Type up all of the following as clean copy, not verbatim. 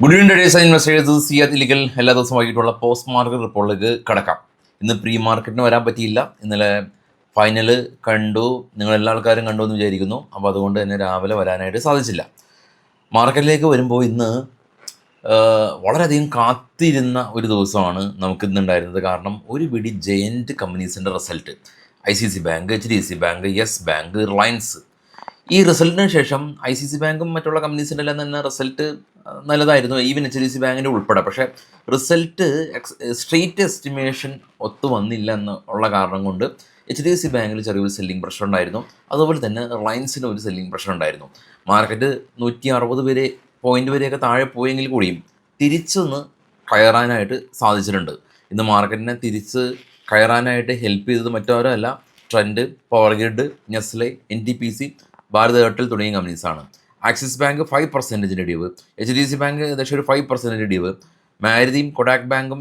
Good evening days investors Siyad Ilikkal എല്ലാ ദിവസവും വൈകിട്ടുള്ള post market റിപ്പോർട്ടിലേക്ക് കടക്കാം. ഇന്ന് പ്രീ മാർക്കറ്റിന് വരാൻ പറ്റിയില്ല. ഇന്നലെ ഫൈനൽ കണ്ടു, നിങ്ങൾ എല്ലാ ആൾക്കാരും കണ്ടു എന്ന് വിചാരിക്കുന്നു. അപ്പോൾ അതുകൊണ്ട് തന്നെ രാവിലെ വരാനായിട്ട് സാധിച്ചില്ല. മാർക്കറ്റിലേക്ക് വരുമ്പോൾ ഇന്ന് വളരെയധികം കാത്തിരുന്ന ഒരു ദിവസമാണ് നമുക്കിന്നുണ്ടായിരുന്നത്. കാരണം ഒരു പിടി ജയൻറ്റ് കമ്പനീസിൻ്റെ result, ICICI bank, HDFC bank, yes bank, Reliance. ഈ റിസൾട്ടിന് ശേഷം ICICI ബാങ്കും മറ്റുള്ള കമ്പനീസിൻ്റെ എല്ലാം തന്നെ റിസൾട്ട് നല്ലതായിരുന്നു, ഈവൻ HDFC ബാങ്കിൻ്റെ ഉൾപ്പെടെ. പക്ഷേ റിസൾട്ട് സ്ട്രീറ്റ് എസ്റ്റിമേഷൻ ഒത്തു വന്നില്ല എന്നുള്ള കാരണം കൊണ്ട് HDFC ബാങ്കിൽ ചെറിയൊരു സെല്ലിംഗ് പ്രഷർ ഉണ്ടായിരുന്നു. അതുപോലെ തന്നെ റിലയൻസിന് ഒരു സെല്ലിംഗ് പ്രഷർ ഉണ്ടായിരുന്നു. മാർക്കറ്റ് 160 പോയിന്റ് വരെയൊക്കെ താഴെ പോയെങ്കിൽ കൂടിയും തിരിച്ചൊന്ന് കയറാനായിട്ട് സാധിച്ചിട്ടുണ്ട്. ഇന്ന് മാർക്കറ്റിനെ തിരിച്ച് കയറാനായിട്ട് ഹെൽപ്പ് ചെയ്തത് മറ്റാരുമല്ല, trend, power grid, Nestle, NTPC, Bharat Airtel തുടങ്ങിയ കമ്പനീസാണ്. ആക്സിസ് ബാങ്ക് 5% ഇടിവ്, HDFC ബാങ്ക് ഏകദേശം ഒരു 5% ഇടിവ്, മാരുതിയും കൊഡാക് ബാങ്കും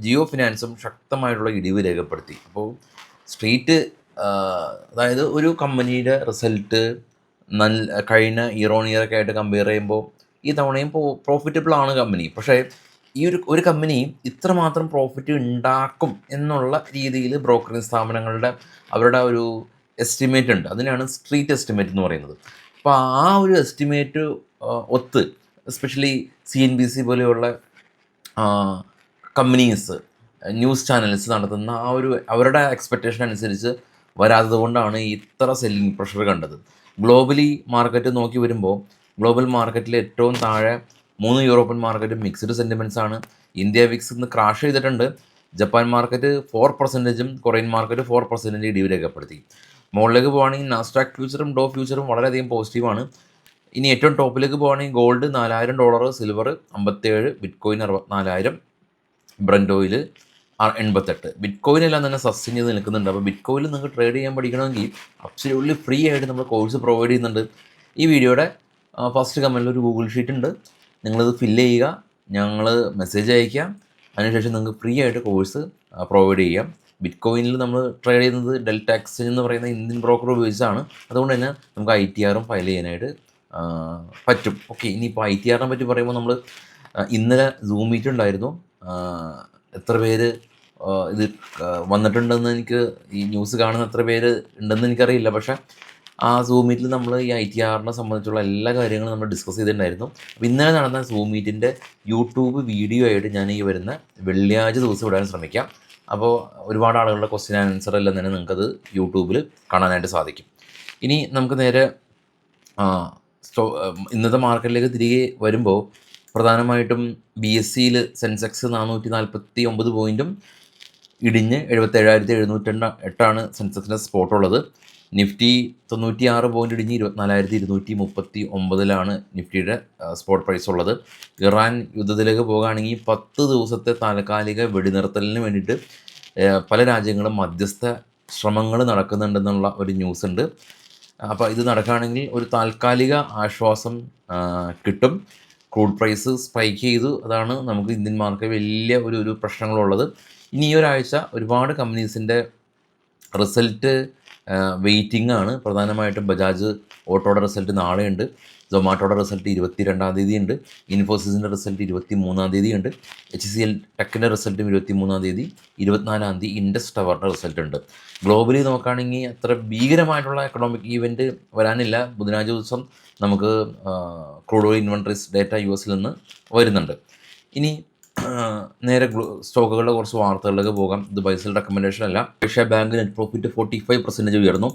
ജിയോ ഫിനാൻസും ശക്തമായിട്ടുള്ള ഇടിവ് രേഖപ്പെടുത്തി. അപ്പോൾ സ്ട്രീറ്റ്, അതായത് ഒരു കമ്പനിയുടെ റിസൾട്ട് കഴിഞ്ഞ ഇയർ ഓൺ ഇയർ ഒക്കെ ആയിട്ട് കമ്പയർ ചെയ്യുമ്പോൾ ഈ തവണയും പ്രോഫിറ്റബിൾ ആണ് കമ്പനി. പക്ഷേ ഈ ഒരു കമ്പനി ഇത്രമാത്രം പ്രോഫിറ്റ് ഉണ്ടാക്കും എന്നുള്ള രീതിയിൽ ബ്രോക്കറിംഗ് സ്ഥാപനങ്ങളുടെ അവരുടെ ഒരു എസ്റ്റിമേറ്റ് ഉണ്ട്. അതിനാണ് സ്ട്രീറ്റ് എസ്റ്റിമേറ്റ് എന്ന് പറയുന്നത്. അപ്പോൾ ആ ഒരു എസ്റ്റിമേറ്റ് ഒത്ത് എസ്പെഷ്യലി CNBC പോലെയുള്ള കമ്പനീസ്, ന്യൂസ് ചാനൽസ് നടത്തുന്ന ആ ഒരു അവരുടെ എക്സ്പെക്റ്റേഷൻ അനുസരിച്ച് വരാത്തത് കൊണ്ടാണ് ഇത്ര സെല്ലിംഗ് പ്രഷർ കണ്ടത്. ഗ്ലോബലി മാർക്കറ്റ് നോക്കി വരുമ്പോൾ ഗ്ലോബൽ മാർക്കറ്റിൽ ഏറ്റവും താഴെ 3 യൂറോപ്യൻ മാർക്കറ്റ് മിക്സ്ഡ് സെൻറ്റിമെൻറ്റ്സ് ആണ്. ഇന്ത്യ വിക്സ് ഇന്ന് ക്രാഷ് ചെയ്തിട്ടുണ്ട്. ജപ്പാൻ മാർക്കറ്റ് 4%, കൊറിയൻ മാർക്കറ്റ് 4% ഇടിവ് രേഖപ്പെടുത്തി. മുകളിലേക്ക് പോകുകയാണെങ്കിൽ നാസ്ഡാക്ക് ഫ്യൂച്ചറും ഡോ ഫ്യൂച്ചറും വളരെയധികം പോസിറ്റീവാണ്. ഇനി ഏറ്റവും ടോപ്പിലേക്ക് പോകുകയാണെങ്കിൽ gold $4,000, silver 57, bitcoin 64,000, Brent oil 88. ബിറ്റ്കോയിനെല്ലാം തന്നെ സസ്റ്റെയിൻ ചെയ്ത് നിൽക്കുന്നുണ്ട്. അപ്പോൾ ബിറ്റ്കോയിനിൽ നിങ്ങൾക്ക് ട്രേഡ് ചെയ്യാൻ പഠിക്കണമെങ്കിൽ അബ്സല്യൂട്ട്ലി ഫ്രീ ആയിട്ട് നമ്മൾ കോഴ്സ് പ്രൊവൈഡ് ചെയ്യുന്നുണ്ട്. ഈ വീഡിയോയുടെ ഫസ്റ്റ് കമൻറ്റിൽ ഒരു ഗൂഗിൾ ഷീറ്റ് ഉണ്ട്, നിങ്ങളത് ഫില്ല് ചെയ്യുക, ഞങ്ങൾ മെസ്സേജ് അയക്കാം. അതിനുശേഷം നിങ്ങൾക്ക് ഫ്രീ ആയിട്ട് കോഴ്സ് പ്രൊവൈഡ് ചെയ്യാം. ബിറ്റ്കോയിനിൽ നമ്മൾ ട്രേഡ് ചെയ്യുന്നത് ഡെൽറ്റ എക്സ്ചേഞ്ച് എന്ന് പറയുന്ന ഇന്ത്യൻ ബ്രോക്കർ ഉപയോഗിച്ചാണ്. അതുകൊണ്ട് തന്നെ നമുക്ക് ITR ഫയൽ ചെയ്യാനായിട്ട് പറ്റും. ഓക്കെ, ഇനിയിപ്പോൾ ITR പറ്റി പറയുമ്പോൾ നമ്മൾ ഇന്നലെ സൂം മീറ്റ് ഉണ്ടായിരുന്നു. എത്ര പേര് ഇത് വന്നിട്ടുണ്ടെന്ന് എനിക്ക്, ഈ ന്യൂസ് കാണുന്ന എത്ര പേര് ഉണ്ടെന്ന് എനിക്കറിയില്ല. പക്ഷേ ആ സൂം മീറ്റിൽ നമ്മൾ ഈ ITR സംബന്ധിച്ചുള്ള എല്ലാ കാര്യങ്ങളും നമ്മൾ ഡിസ്കസ് ചെയ്തിട്ടുണ്ടായിരുന്നു. അപ്പോൾ ഇന്നലെ നടന്ന സൂം മീറ്റിൻ്റെ യൂട്യൂബ് വീഡിയോ ആയിട്ട് ഞാൻ ഈ വരുന്ന വെള്ളിയാഴ്ച ദിവസം ഇടാൻ ശ്രമിക്കാം. അപ്പോൾ ഒരുപാട് ആളുകളുടെ ക്വസ്റ്റ്യൻ ആൻസർ എല്ലാം തന്നെ നിങ്ങൾക്കത് യൂട്യൂബിൽ കാണാനായിട്ട് സാധിക്കും. ഇനി നമുക്ക് നേരെ ഇന്നത്തെ മാർക്കറ്റിലേക്ക് തിരികെ വരുമ്പോൾ പ്രധാനമായിട്ടും BSEയിൽ സെൻസെക്സ് 449 പോയിൻറ്റും ഇടിഞ്ഞ് 77,708 സെൻസെക്സിൻ്റെ സ്പോട്ടുള്ളത്. നിഫ്റ്റി 96 പോയിൻ്റ് ഇടിഞ്ഞ് 24,239 നിഫ്റ്റിയുടെ സ്പോട്ട് പ്രൈസ് ഉള്ളത്. ഇറാൻ യുദ്ധത്തിലേക്ക് പോകുകയാണെങ്കിൽ 10 ദിവസത്തെ താൽക്കാലിക വെടിനിർത്തലിന് വേണ്ടിയിട്ട് പല രാജ്യങ്ങളും മധ്യസ്ഥ ശ്രമങ്ങൾ നടക്കുന്നുണ്ടെന്നുള്ള ഒരു ന്യൂസ് ഉണ്ട്. അപ്പോൾ ഇത് നടക്കുകയാണെങ്കിൽ ഒരു താൽക്കാലിക ആശ്വാസം കിട്ടും. ക്രൂഡ് പ്രൈസ് സ്പൈക്ക് ചെയ്തു, അതാണ് നമുക്ക് ഇന്ത്യൻ മാർക്കറ്റ് വലിയ ഒരു പ്രശ്നങ്ങളുള്ളത്. ഇനി ഈ ഒരാഴ്ച ഒരുപാട് കമ്പനീസിൻ്റെ റിസൾട്ട് വെയിറ്റിംഗ് ആണ്. പ്രധാനമായിട്ടും ബജാജ് ഓട്ടോയുടെ റിസൾട്ട് നാളെയുണ്ട്, സൊമാറ്റോയുടെ റിസൾട്ട് 22-ാം തീയതി ഉണ്ട്, ഇൻഫോസിസിൻ്റെ റിസൾട്ട് 23-ാം തീയതി ഉണ്ട്, HCL ടെക്കിൻ്റെ റിസൾട്ടും 23-ാം തീയതി, 24-ാം തീയതി ഇൻഡസ് ടവറിൻ്റെ റിസൾട്ട് ഉണ്ട്. ഗ്ലോബലി നോക്കുകയാണെങ്കിൽ അത്ര ഭീകരമായിട്ടുള്ള എക്കണോമിക് ഈവൻറ്റ് വരാനില്ല. ബുധനാഴ്ച ദിവസം നമുക്ക് crude oil inventories data US നിന്ന് വരുന്നുണ്ട്. ഇനി നേരെ സ്റ്റോക്കുകളുടെ കുറച്ച് വാർത്തകളിലേക്ക് പോകാം. ഇത് ബൈസൽ റെക്കമെൻഡേഷൻ അല്ല. ഏഷ്യ ബാങ്ക് നെറ്റ് പ്രോഫിറ്റ് 45% ഉയർന്നു.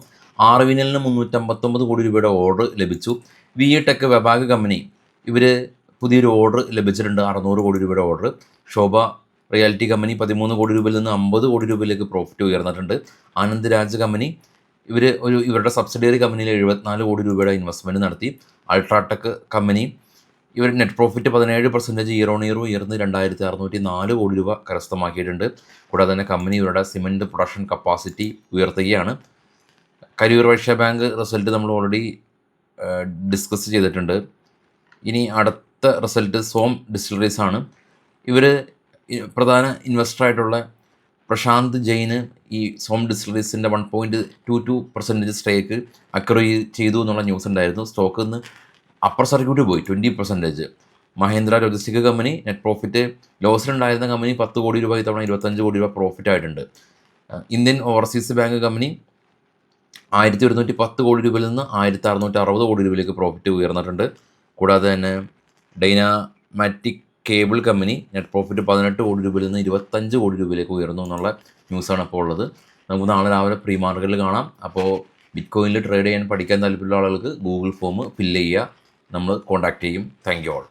RVNL 359 കോടി രൂപയുടെ ഓർഡർ ലഭിച്ചു. VA ടെക് വെബാഗ് കമ്പനി ഇവർ പുതിയൊരു ഓർഡർ ലഭിച്ചിട്ടുണ്ട്, 600 കോടി രൂപയുടെ ഓർഡർ. ശോഭ റിയാലിറ്റി കമ്പനി 13 കോടി രൂപയിൽ നിന്ന് 50 കോടി രൂപയിലേക്ക് പ്രോഫിറ്റ് ഉയർന്നിട്ടുണ്ട്. ആനന്ദ് രാജ് കമ്പനി ഇവരുടെ സബ്സിഡിയറി കമ്പനിയിൽ 74 കോടി രൂപയുടെ ഇൻവെസ്റ്റ്മെൻറ്റ് നടത്തി. അൾട്രാടെക് കമ്പനി ഇവർ net profit 17% year on year ഉയർന്ന് 2,604 കോടി രൂപ കരസ്ഥമാക്കിയിട്ടുണ്ട്. കൂടാതെ തന്നെ കമ്പനി ഇവരുടെ സിമൻറ്റ് പ്രൊഡക്ഷൻ കപ്പാസിറ്റി ഉയർത്തുകയാണ്. കരൂർ വൈശ്യ ബാങ്ക് റിസൾട്ട് നമ്മൾ ഓൾറെഡി ഡിസ്കസ് ചെയ്തിട്ടുണ്ട്. ഇനി അടുത്ത റിസൾട്ട് സോം ഡിസ്റ്റിലറീസ് ആണ്. ഇവർ പ്രധാന ഇൻവെസ്റ്ററായിട്ടുള്ള പ്രശാന്ത് ജെയിന് ഈ സോം ഡിസ്റ്റിലറീസിൻ്റെ 1.22% സ്റ്റേക്ക് അക്വയർ ചെയ്തു എന്നുള്ള ന്യൂസ് ഉണ്ടായിരുന്നു. സ്റ്റോക്ക് ഇന്ന് അപ്പർ സർക്യൂട്ട് പോയി 20%. Mahindra logistic company net profit ലോസിലുണ്ടായിരുന്ന കമ്പനി 10 കോടി രൂപ ഇത്തവണ 25 കോടി രൂപ പ്രോഫിറ്റ് ആയിട്ടുണ്ട്. ഇന്ത്യൻ ഓവർസീസ് ബാങ്ക് കമ്പനി 1110 കോടി രൂപയിൽ നിന്ന് 1660 കോടി രൂപയിലേക്ക് പ്രോഫിറ്റ് ഉയർന്നിട്ടുണ്ട്. കൂടാതെ തന്നെ ഡൈനാമാറ്റിക് കേബിൾ കമ്പനി നെറ്റ് പ്രോഫിറ്റ് 18 കോടി രൂപയിൽ നിന്ന് 25 കോടി രൂപയിലേക്ക് ഉയർന്നു എന്നുള്ള ന്യൂസാണ് അപ്പോൾ ഉള്ളത്. നമുക്ക് നാളെ രാവിലെ പ്രീ മാർക്കറ്റിൽ കാണാം. അപ്പോൾ ബിറ്റ് കോയിനിൽ ട്രേഡ് ചെയ്യാൻ പഠിക്കാൻ താല്പര്യമുള്ള ആളുകൾക്ക് ഗൂഗിൾ ഫോം ഫില്ല് ചെയ്യുക, നമ്മൾ കോൺടാക്റ്റ് ചെയ്യും. Thank you all.